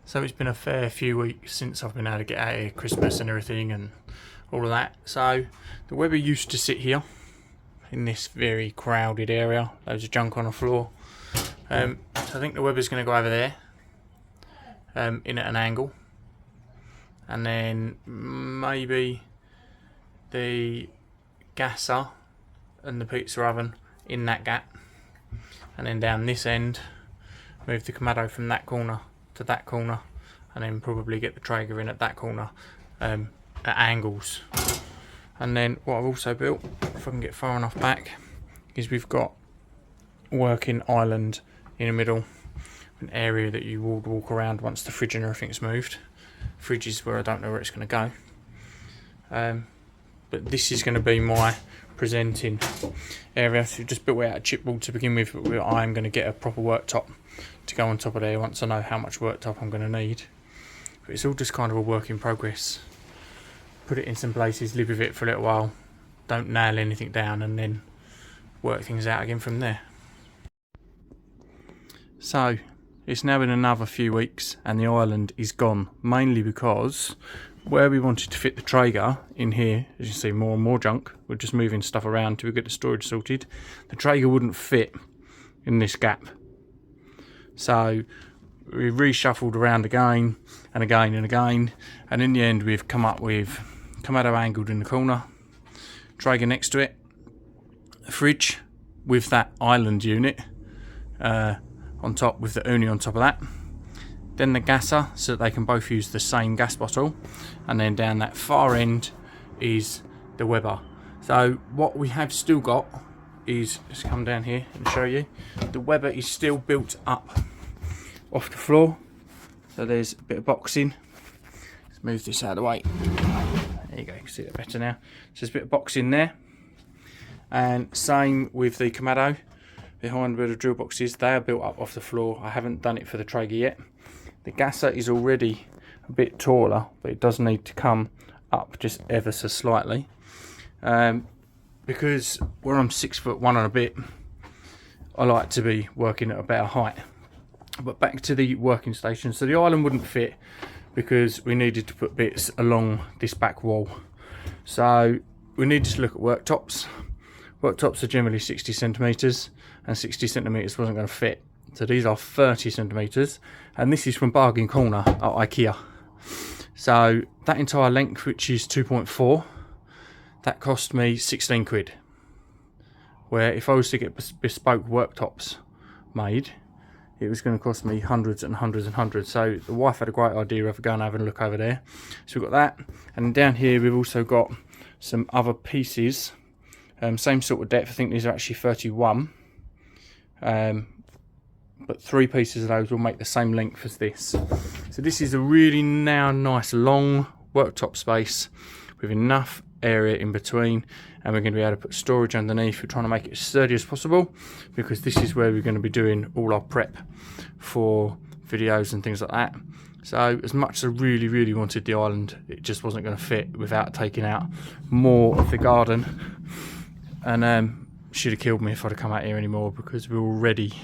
So it's been a fair few weeks since I've been able to get out here, Christmas and everything and all of that. So the Weber used to sit here in this very crowded area, loads of junk on the floor. So I think the Weber's going to go over there, in at an angle, and then maybe the gasser and the pizza oven in that gap, and then down this end move the Kamado from that corner to that corner, and then probably get the Traeger in at that corner, at angles. And then what I've also built, if I can get far enough back, is we've got a working island in the middle, an area that you would walk around once the fridge and everything's moved. Fridge is where I don't know where it's going to go, but this is going to be my presenting area. So just built it out of chipboard to begin with, but I'm going to get a proper worktop to go on top of there once I know how much worktop I'm going to need. But it's all just kind of a work in progress. Put it in some places, live with it for a little while, don't nail anything down, and then work things out again from there. So it's now been another few weeks and the island is gone, mainly because where we wanted to fit the Traeger in here, as you see, more and more junk. We're just moving stuff around till we get the storage sorted. The Traeger wouldn't fit in this gap, so we reshuffled around again and again and again, and in the end we've come up with Kamado angled in the corner, Traeger next to it, a fridge with that island unit on top, with the uni on top of that, then the gasser so that they can both use the same gas bottle, and then down that far end is the Weber. So what we have still got is, let's come down here and show you, the Weber is still built up off the floor, so there's a bit of boxing. Let's move this out of the way. There you go, you can see that better now. So there's a bit of boxing there, and same with the Kamado behind where the drill box is. They are built up off the floor. I haven't done it for the Traeger yet. The gasser is already a bit taller, but it does need to come up just ever so slightly, because where I'm 6'1" and a bit, I like to be working at a better height. But back to the working station. So the island wouldn't fit because we needed to put bits along this back wall. So we needed to look at worktops. Worktops are generally 60 centimetres, and 60 centimetres wasn't going to fit. So these are 30 centimetres, and this is from Bargain Corner at IKEA. So that entire length, which is 2.4, that cost me 16 quid. Where if I was to get bespoke worktops made, it was going to cost me hundreds and hundreds and hundreds. So the wife had a great idea of going and having a look over there. So we've got that, and down here we've also got some other pieces, same sort of depth. I think these are actually 31, but 3 pieces of those will make the same length as this. So this is a really now nice long worktop space with enough area in between, and we're going to be able to put storage underneath. We're trying to make it as sturdy as possible, because this is where we're going to be doing all our prep for videos and things like that. So as much as I really wanted the island, it just wasn't going to fit without taking out more of the garden, and should have killed me if I'd have come out here anymore, because we're already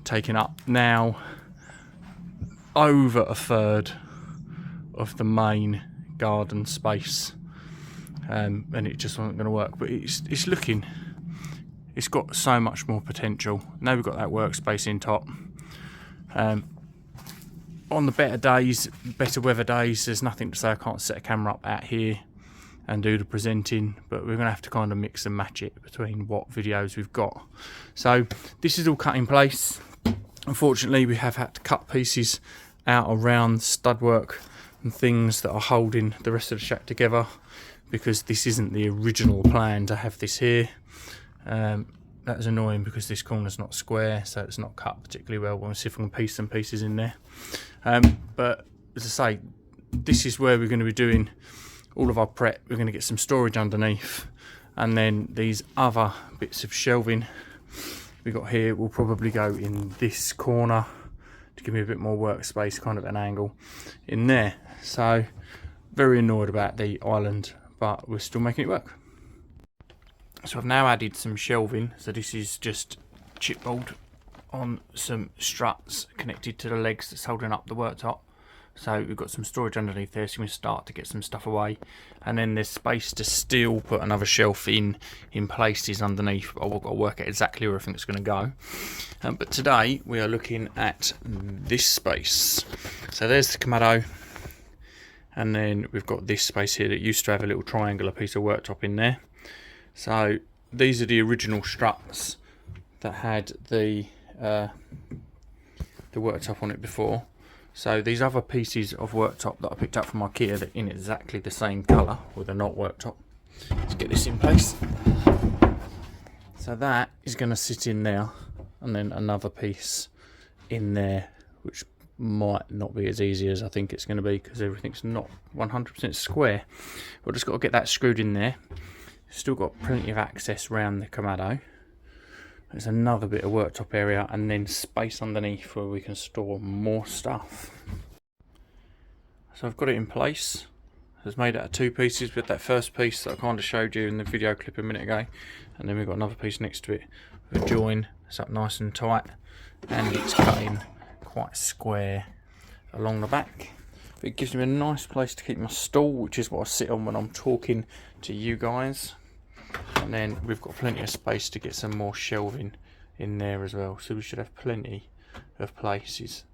taking up now over a third of the main garden space, and it just wasn't going to work. But it's looking, it's got so much more potential now. We've got that workspace in top. On the better days, better weather days, there's nothing to say I can't set a camera up out here and do the presenting, but we're going to have to kind of mix and match it between what videos we've got. So this is all cut in place. Unfortunately, we have had to cut pieces out around stud work and things that are holding the rest of the shack together, because this isn't the original plan to have this here. That is annoying because this corner's not square, so it's not cut particularly well. We'll see if we can piece some pieces in there. But as I say, this is where we're going to be doing all of our prep. We're going to get some storage underneath, and then these other bits of shelving we got here will probably go in this corner to give me a bit more workspace, kind of an angle in there. So very annoyed about the island, but we're still making it work. So I've now added some shelving. So this is just chipboard on some struts connected to the legs that's holding up the worktop. So we've got some storage underneath there, so we can start to get some stuff away. And then there's space to still put another shelf in places underneath. I've got to work out exactly where I think it's going to go. But today we are looking at this space. So there's the Kamado. And then we've got this space here that used to have a little triangular piece of worktop in there. So these are the original struts that had the worktop on it before. So these other pieces of worktop that I picked up from IKEA, they're in exactly the same colour, or they're not worktop. Let's get this in place. So that is going to sit in there, and then another piece in there, which might not be as easy as I think it's going to be because everything's not 100% square. We've just got to get that screwed in there. Still got plenty of access around the Kamado. There's another bit of worktop area and then space underneath where we can store more stuff. So I've got it in place. It's made out of two pieces, with that first piece that I kind of showed you in the video clip a minute ago, and then we've got another piece next to it with a join. It's up nice and tight, and it's cutting quite square along the back. But it gives me a nice place to keep my stool, which is what I sit on when I'm talking to you guys. And then we've got plenty of space to get some more shelving in there as well, so we should have plenty of places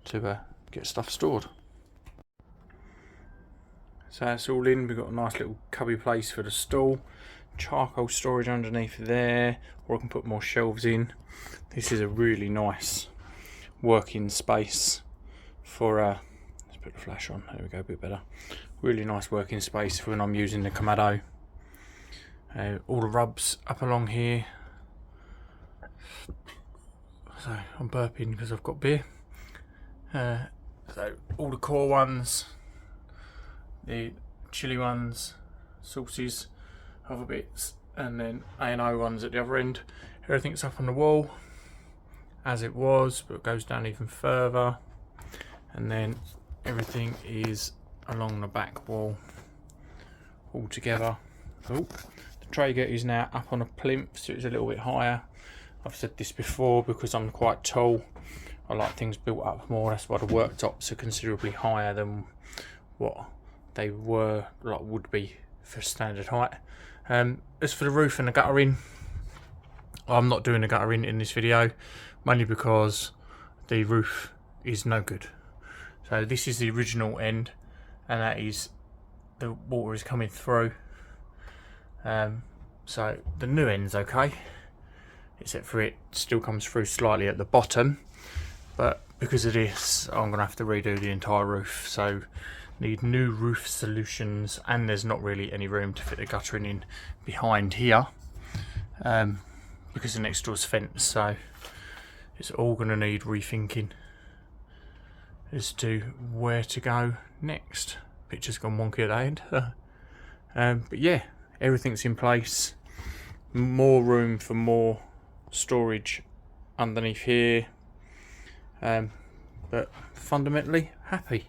to get stuff stored. So that's all in. We've got a nice little cubby place for the stool, charcoal storage underneath there, or I can put more shelves in. This is a really nice working space for let's put the flash on, there we go, a bit better. Really nice working space for when I'm using the Kamado. All the rubs up along here. So I'm burping because I've got beer. So all the core ones, the chili ones, sauces, other bits, and then A&O ones at the other end. Everything's up on the wall as it was, but it goes down even further. And then everything is along the back wall all together. Oh. Traeger is now up on a plinth, so it's a little bit higher. I've said this before, because I'm quite tall, I like things built up more. That's why the worktops are considerably higher than what they were, like would be for standard height. As for the roof and the guttering, I'm not doing the guttering in this video, mainly because the roof is no good. So this is the original end, and that is, the water is coming through. So the new end's okay, except for it still comes through slightly at the bottom, but because of this I'm gonna have to redo the entire roof, so need new roof solutions. And there's not really any room to fit the guttering in behind here, because the next door's fenced, so it's all gonna need rethinking as to where to go next. Picture's gone wonky at that end. But yeah, everything's in place. More room for more storage underneath here, but fundamentally happy.